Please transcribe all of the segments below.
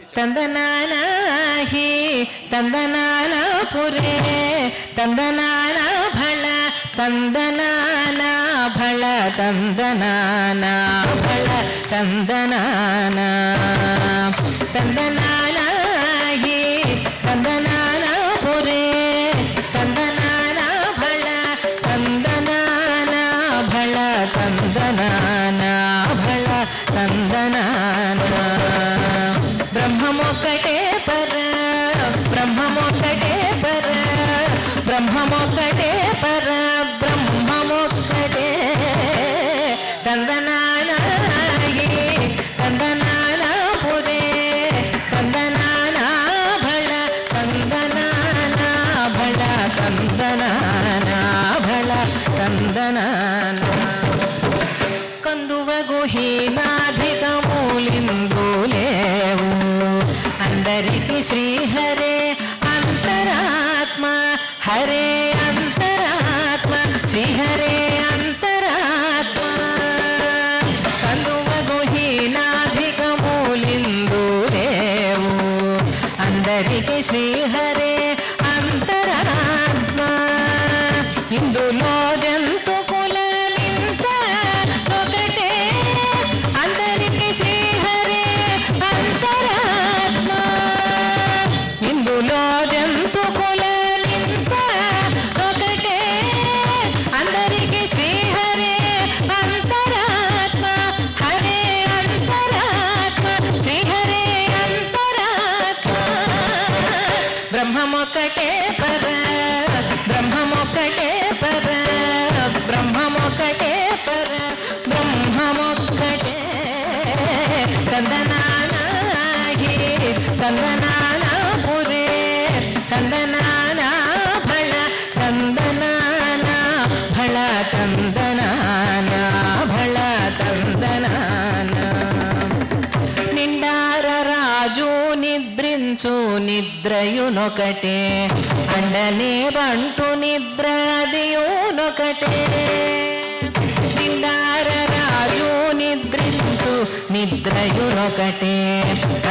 ತಂದನಾನ ಹಿ ತಂದನಾನ ಪುರೇ ತಂದನಾನ ಭಳ ತಂದನಾನ ಭಳ ತಂದನಾನ ಭಳ ತಂದನಾನ ತಂದನಾನ ಹಿ ತಂದನಾನ ಪುರೇ ತಂದನಾನ ಭಳ ತಂದನಾನ ಭಳ ತಂದನಾನ ಭಳ ತಂದನಾನ బ్రహ్మమొక్కటే పర బ్రహ్మమొక్కటే పర బ్రహ్మమొక్కటే పర బ్రహ్మమొక్కటే తందనానాగి తందనాన పురే తందనాన భళ తందనాన భళ తందనాన భళ తందనాన కందువగు హీనాధికమూలిందులేవు అందరికి శ్రీహరే అంతరాత్మ హరే అంతరాత్మ శ్రీహరే అంతరాత్మ కందువగు హీనాధికమూలిందులేవు అందరికి శ్రీహరే అంతరాత్మ ఇందులో జంతు కులమింత ఒకటే అందరికి శ్రీహరే అంతరాత్మ ఇందులో జంతు కులమింత ఒకటే అందరికి శ్రీహరే అంతరాత్మ హరే అంతరాత్మ శ్రీహరే అంతరాత్మ బ్రహ్మమొక్కటే పర బ్రహ్మమొక్కటే పర బ్రహ్మమొక్కటే పర బ్రహ్మమొక్కటే తందనానాగి తందనాన పురే తందనాన భళ తందనాన భళ తందనాన భళ తందనాన నిండార రాజు నిద్రించు నిద్రయునొకటే అండనే బంటు నిద్ర అదియునొకటే నిండార రాజు నిద్రించు నిద్రయునొకటే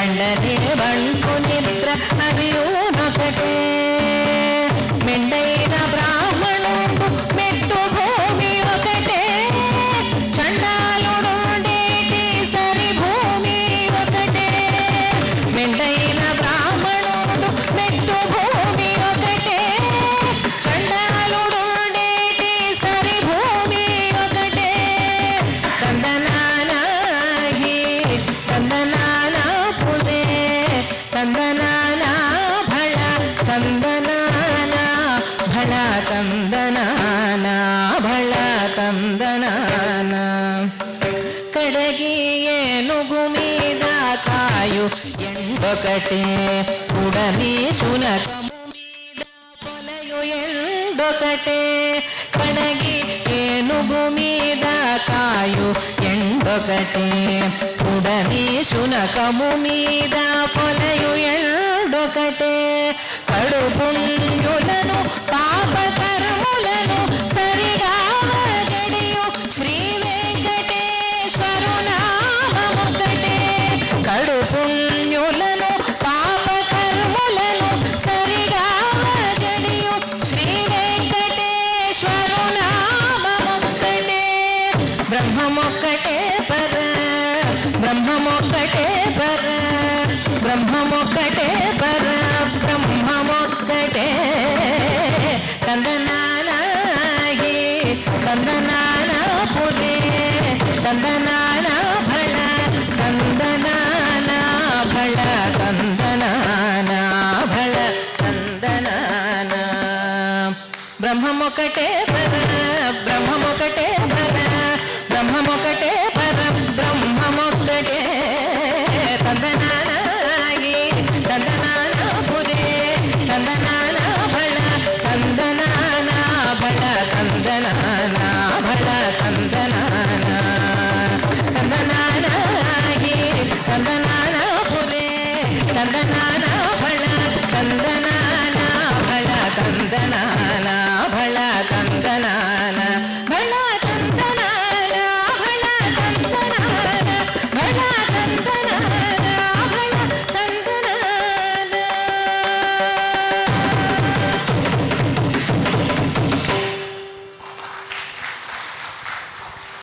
అండనే బంటు నిద్ర అదియునొకటే మెండైన బ్రాహ్మణుడు మెట్టు భూమి ఒకటే చండాలుడుండేటి సరి భూమి ఒకటే మెండైన బ్రాహ్మణుడు మెట్టు భూమి ఒకటే చండాలుడుండేటి సరి భూమి ఒకటే తందనానాగి తందనాన పురే తందనాన భళ తందనాన భళ తందనాన భళ తందనాన కడగి ఏనుగు మీద కాయు ఎండొకటే ఉడని శునకము మీద కొలయు ఎండొకటే కడగి ఏనుగు మీద కాయు ఎండొకటే ఉడని శునకము మీద పొలయు ఎండొకటే కడుపుణ్యులను పాపకర్ములను సరిగా గడియు శ్రీ వెంకటేశ్వరు నామమొకటే కడుపుణ్యులను పాపకర్ములను సరిగా గడియు శ్రీ వెంకటేశ్వరు నామమొకటే బ్రహ్మమొక్కటే పర బ్రహ్మమొక్కటే పర బ్రహ్మమొక్కటే పర బ్రహ్మమొక్కటే తందనానాగి తందనాన పురే తందనాన భళ తందనాన భళ తందనాన భళ తందనాన బ్రహ్మమొక్కటే పర బ్రహ్మమొక్కటే పర బ్రహ్మమొక్కటే పర బ్రహ్మమొక్కటే తందనానాగి తందనాన పురే తందనాన భళ తందనాన భళ తందనాన భళ తందనాన తందనానాగి తందనాన పురే తందనాన